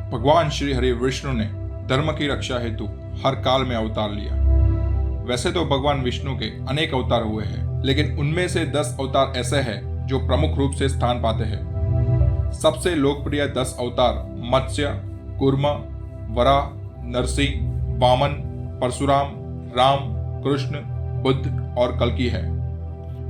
भगवान श्री हरि विष्णु ने धर्म की रक्षा हेतु हर काल में अवतार लिया। वैसे तो भगवान विष्णु के अनेक अवतार हुए हैं, लेकिन उनमें से 10 अवतार ऐसे हैं जो प्रमुख रूप से स्थान पाते हैं। सबसे लोकप्रिय 10 अवतार मत्स्य, कूर्म, वराह, नरसिंह, वामन, परशुराम, राम, कृष्ण, बुद्ध और कल्कि है।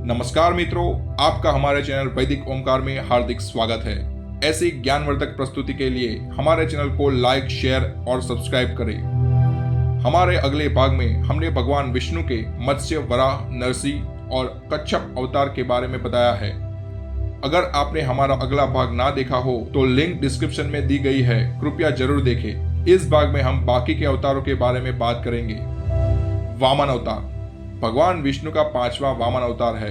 नमस्कार मित्रों, आपका हमारे चैनल वैदिक ओमकार में हार्दिक स्वागत है। ऐसी ज्ञानवर्धक प्रस्तुति के लिए हमारे चैनल को लाइक, शेयर और सब्सक्राइब करें। हमारे अगले भाग में हमने भगवान विष्णु के मत्स्य, वराह, नरसिंह और कच्छप अवतार के बारे में बताया है। अगर आपने हमारा अगला भाग ना देखा हो तो लिंक डिस्क्रिप्शन में दी गई है, कृपया जरूर देखें। इस भाग में हम बाकी के अवतारों के बारे में बात करेंगे। वामन अवतार भगवान विष्णु का 5वां वामन अवतार है।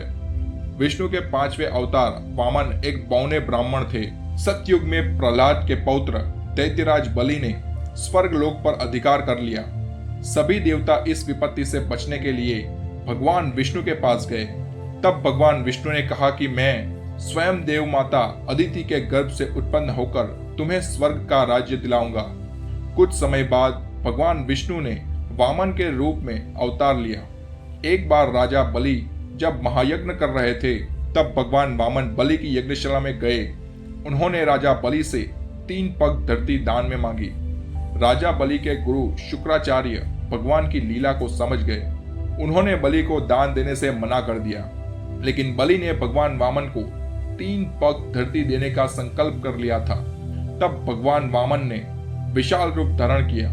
विष्णु के 5वें अवतार वामन एक बौने ब्राह्मण थे। सतयुग में प्रहलाद के पौत्र दैत्यराज बलि ने स्वर्ग लोक पर अधिकार कर लिया। सभी देवता इस विपत्ति से बचने के लिए भगवान विष्णु के पास गए। तब भगवान विष्णु ने कहा कि मैं स्वयं देव माता अदिति के गर्भ से उत्पन्न होकर तुम्हें स्वर्ग का राज्य दिलाऊंगा। कुछ समय बाद भगवान विष्णु ने वामन के रूप में अवतार लिया। एक बार राजा बलि जब महायज्ञ कर रहे थे, तब भगवान वामन बलि की यज्ञशाला में गए। उन्होंने राजा बलि से 3 पग धरती दान में मांगी। राजा बलि के गुरु शुक्राचार्य भगवान की लीला को समझ गए। उन्होंने बलि को दान देने से मना कर दिया, लेकिन बलि ने भगवान वामन को 3 पग धरती देने का संकल्प कर लिया था। तब भगवान वामन ने विशाल रूप धारण किया।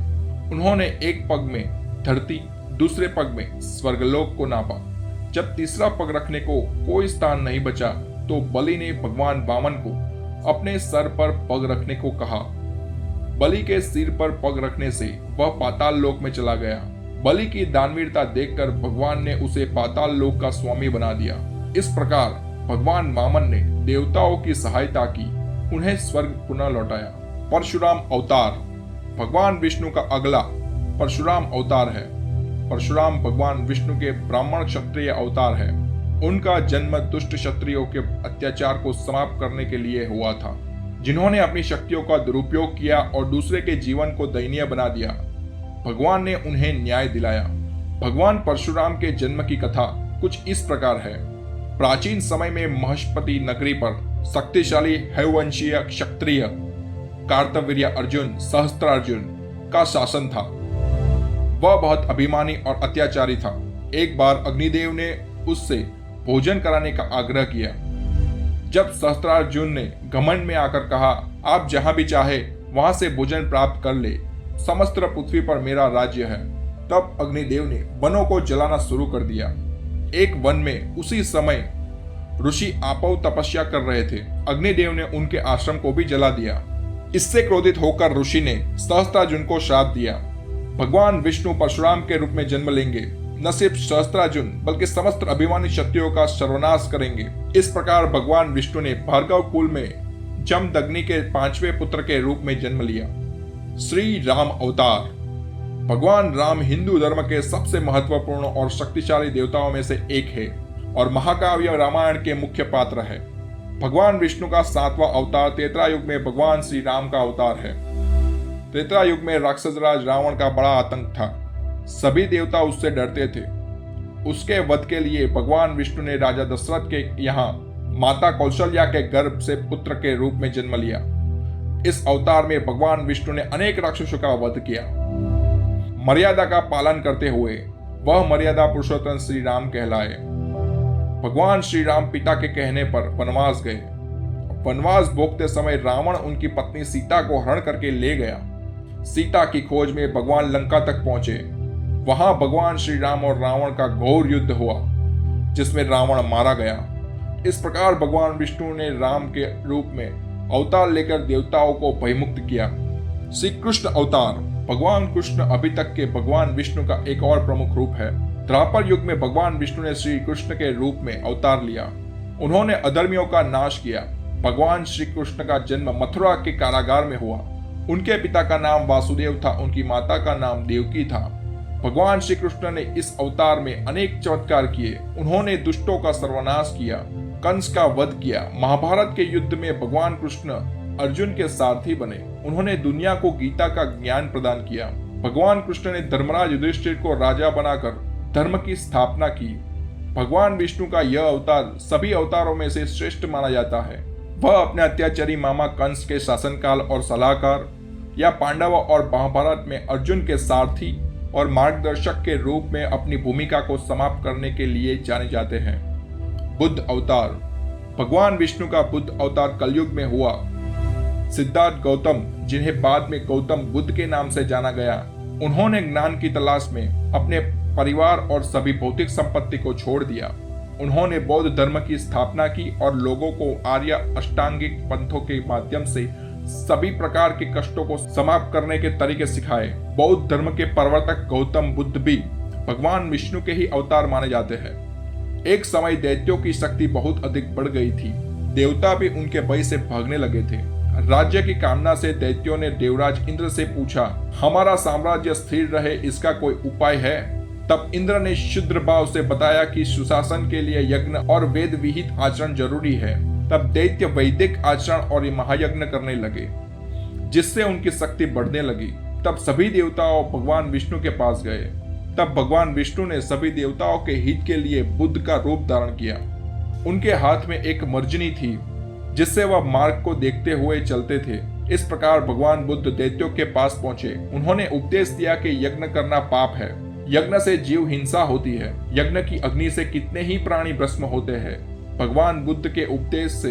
उन्होंने एक पग में धरती, दूसरे पग में स्वर्गलोक को नापा। जब तीसरा पग रखने को कोई स्थान नहीं बचा, तो बलि ने भगवान वामन को अपने सर पर पग रखने को कहा। बलि के सिर पर पग रखने से वह पाताल लोक में चला गया। बलि की दानवीरता देखकर भगवान ने उसे पाताल लोक का स्वामी बना दिया। इस प्रकार भगवान वामन ने देवताओं की सहायता की, उन्हें स्वर्ग पुनः लौटाया। परशुराम अवतार भगवान विष्णु का अगला परशुराम अवतार है। परशुराम भगवान विष्णु के ब्राह्मण क्षत्रिय अवतार है। उनका जन्म दुष्ट क्षत्रियों के अत्याचार को समाप्त करने के लिए हुआ था, जिन्होंने अपनी शक्तियों का दुरुपयोग किया और दूसरे के जीवन को दयनीय बना दिया। भगवान ने उन्हें न्याय दिलाया। भगवान परशुराम के जन्म की कथा कुछ इस प्रकार है। प्राचीन समय में महेशपति नगरी पर शक्तिशाली हैवंशीय क्षत्रिय कार्तवीर्य अर्जुन सहस्त्रार्जुन का शासन था। वह बहुत अभिमानी और अत्याचारी था। एक बार अग्निदेव ने उससे भोजन कराने का आग्रह किया। जब सहस्त्रार्जुन ने घमंड में आकर कहा, आप जहां भी चाहे वहां से भोजन प्राप्त कर ले, समस्त पृथ्वी पर मेरा राज्य है, तब अग्निदेव ने वनों को जलाना शुरू कर दिया। एक वन में उसी समय ऋषि आपव तपस्या कर रहे थे। अग्निदेव ने उनके आश्रम को भी जला दिया। इससे क्रोधित होकर ऋषि ने सहस्त्रार्जुन को श्राप दिया, भगवान विष्णु परशुराम के रूप में जन्म लेंगे, न सिर्फ सहस्त्रार्जुन बल्कि समस्त अभिमानी क्षत्रियों का सर्वनाश करेंगे। इस प्रकार भगवान विष्णु ने भार्गव कुल में जमदग्नि के 5वें पुत्र के रूप में जन्म लिया। श्री राम अवतार भगवान राम हिंदू धर्म के सबसे महत्वपूर्ण और शक्तिशाली देवताओं में से एक है और महाकाव्य रामायण के मुख्य पात्र है। भगवान विष्णु का 7वां अवतार त्रेता युग में भगवान श्री राम का अवतार है। त्रेता युग में राक्षसराज रावण का बड़ा आतंक था। सभी देवता उससे डरते थे। उसके वध के लिए भगवान विष्णु ने राजा दशरथ के यहाँ माता कौशल्या के गर्भ से पुत्र के रूप में जन्म लिया। इस अवतार में भगवान विष्णु ने अनेक राक्षसों का वध किया। मर्यादा का पालन करते हुए वह मर्यादा पुरुषोत्तम श्री राम कहलाए। भगवान श्री राम पिता के कहने पर वनवास गए। वनवास भोगते समय रावण उनकी पत्नी सीता को हरण करके ले गया। सीता की खोज में भगवान लंका तक पहुंचे। वहां भगवान श्री राम और रावण का घोर युद्ध हुआ, जिसमें रावण मारा गया। इस प्रकार भगवान विष्णु ने राम के रूप में अवतार लेकर देवताओं को भयमुक्त किया। श्री कृष्ण अवतार भगवान कृष्ण अभी तक के भगवान विष्णु का एक और प्रमुख रूप है। द्वापर युग में भगवान विष्णु ने श्री कृष्ण के रूप में अवतार लिया। उन्होंने अधर्मियों का नाश किया। भगवान श्री कृष्ण का जन्म मथुरा के कारागार में हुआ। उनके पिता का नाम वासुदेव था, उनकी माता का नाम देवकी था। भगवान श्री कृष्ण ने इस अवतार में अनेक चमत्कार किए। उन्होंने दुष्टों का सर्वनाश किया, कंस का वध किया। महाभारत के युद्ध में भगवान कृष्ण अर्जुन के सारथी बने। उन्होंने दुनिया को गीता का ज्ञान प्रदान किया। भगवान कृष्ण ने धर्मराज युधिष्ठिर को राजा बनाकर धर्म की स्थापना की। भगवान विष्णु का यह अवतार सभी अवतारों में से श्रेष्ठ माना जाता है। वह अपने अत्याचारी मामा कंस के शासनकाल और सलाहकार, या पांडव और महाभारत में अर्जुन के सारथी और मार्गदर्शक के रूप में अपनी भूमिका को समाप्त करने के लिए जाने जाते हैं। बुद्ध अवतार। भगवान विष्णु का बुद्ध अवतार कलयुग में हुआ। सिद्धार्थ गौतम, जिन्हें बाद में गौतम बुद्ध के नाम से जाना गया, उन्होंने ज्ञान की तलाश में अपने परिवार और सभी भौतिक संपत्ति को छोड़ दिया। उन्होंने बौद्ध धर्म की स्थापना की और लोगों को आर्य अष्टांगिक पंथों के माध्यम से सभी प्रकार के कष्टों को समाप्त करने के तरीके सिखाए। बौद्ध धर्म के प्रवर्तक गौतम बुद्ध भी भगवान विष्णु के ही अवतार माने जाते हैं। एक समय दैत्यों की शक्ति बहुत अधिक बढ़ गई थी। देवता भी उनके भय से भागने लगे थे। राज्य की कामना से दैत्यों ने देवराज इंद्र से पूछा, हमारा साम्राज्य स्थिर रहे, इसका कोई उपाय है? तब इंद्र ने शुद्र भाव से बताया कि सुशासन के लिए यज्ञ और वेद विहित आचरण जरूरी है। तब दैत्य वैदिक आचरण और महायज्ञ करने लगे, जिससे उनकी शक्ति बढ़ने लगी। तब सभी देवताओं भगवान विष्णु के पास गए। तब भगवान विष्णु ने सभी देवताओं के हित के लिए बुद्ध का रूप धारण किया। उनके हाथ में एक मर्जनी थी, जिससे वह मार्ग को देखते हुए चलते थे। इस प्रकार भगवान बुद्ध दैत्यों के पास पहुंचे। उन्होंने उपदेश दिया कि यज्ञ करना पाप है। यज्ञ से जीव हिंसा होती है। यज्ञ की अग्नि से कितने ही प्राणी भस्म होते हैं। भगवान बुद्ध के उपदेश से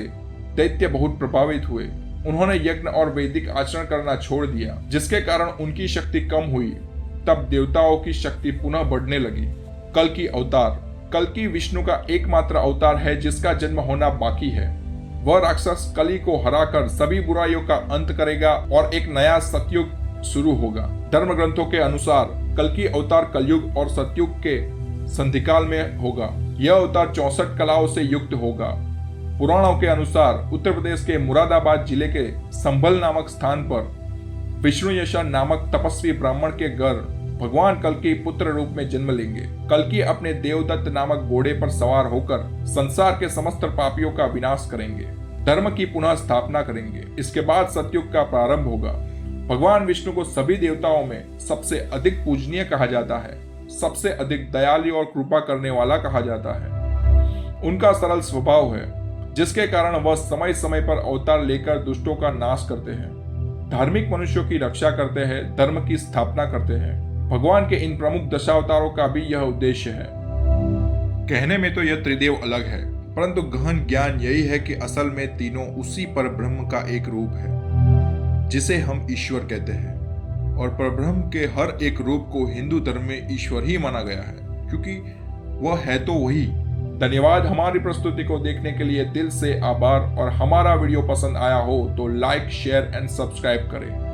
दैत्य बहुत प्रभावित हुए। उन्होंने यज्ञ और वैदिक आचरण करना छोड़ दिया, जिसके कारण उनकी शक्ति कम हुई। तब देवताओं की शक्ति पुनः बढ़ने लगी। कल्कि अवतार। कल्कि विष्णु का एकमात्र अवतार है जिसका जन्म होना बाकी है। वह राक्षस कली को हराकर सभी बुराइयों का अंत करेगा और एक नया सतयुग शुरू होगा। धर्म ग्रंथों के अनुसार कल्कि अवतार कलयुग और सतयुग के संधिकाल में होगा। यह अवतार 64 कलाओं से युक्त होगा। पुराणों के अनुसार उत्तर प्रदेश के मुरादाबाद जिले के संभल नामक स्थान पर विष्णुयशन नामक तपस्वी ब्राह्मण के घर भगवान कल्कि पुत्र रूप में जन्म लेंगे। कल्कि अपने देवदत्त नामक घोड़े पर सवार होकर संसार के समस्त पापियों का विनाश करेंगे, धर्म की पुनः स्थापना करेंगे। इसके बाद सतयुग का प्रारंभ होगा। भगवान विष्णु को सभी देवताओं में सबसे अधिक पूजनीय कहा जाता है, सबसे अधिक दयालु और कृपा करने वाला कहा जाता है। उनका सरल स्वभाव है, जिसके कारण वह समय समय पर अवतार लेकर दुष्टों का नाश करते हैं, धार्मिक मनुष्यों की रक्षा करते हैं, धर्म की स्थापना करते हैं। भगवान के इन प्रमुख दशावतारों का भी यह उद्देश्य है। कहने में तो यह त्रिदेव अलग है, परंतु गहन ज्ञान यही है कि असल में तीनों उसी परब्रह्म का एक रूप है, जिसे हम ईश्वर कहते हैं। और परब्रह्म के हर एक रूप को हिंदू धर्म में ईश्वर ही माना गया है, क्योंकि वह है तो वही। धन्यवाद हमारी प्रस्तुति को देखने के लिए, दिल से आभार। और हमारा वीडियो पसंद आया हो तो लाइक, शेयर एंड सब्सक्राइब करें।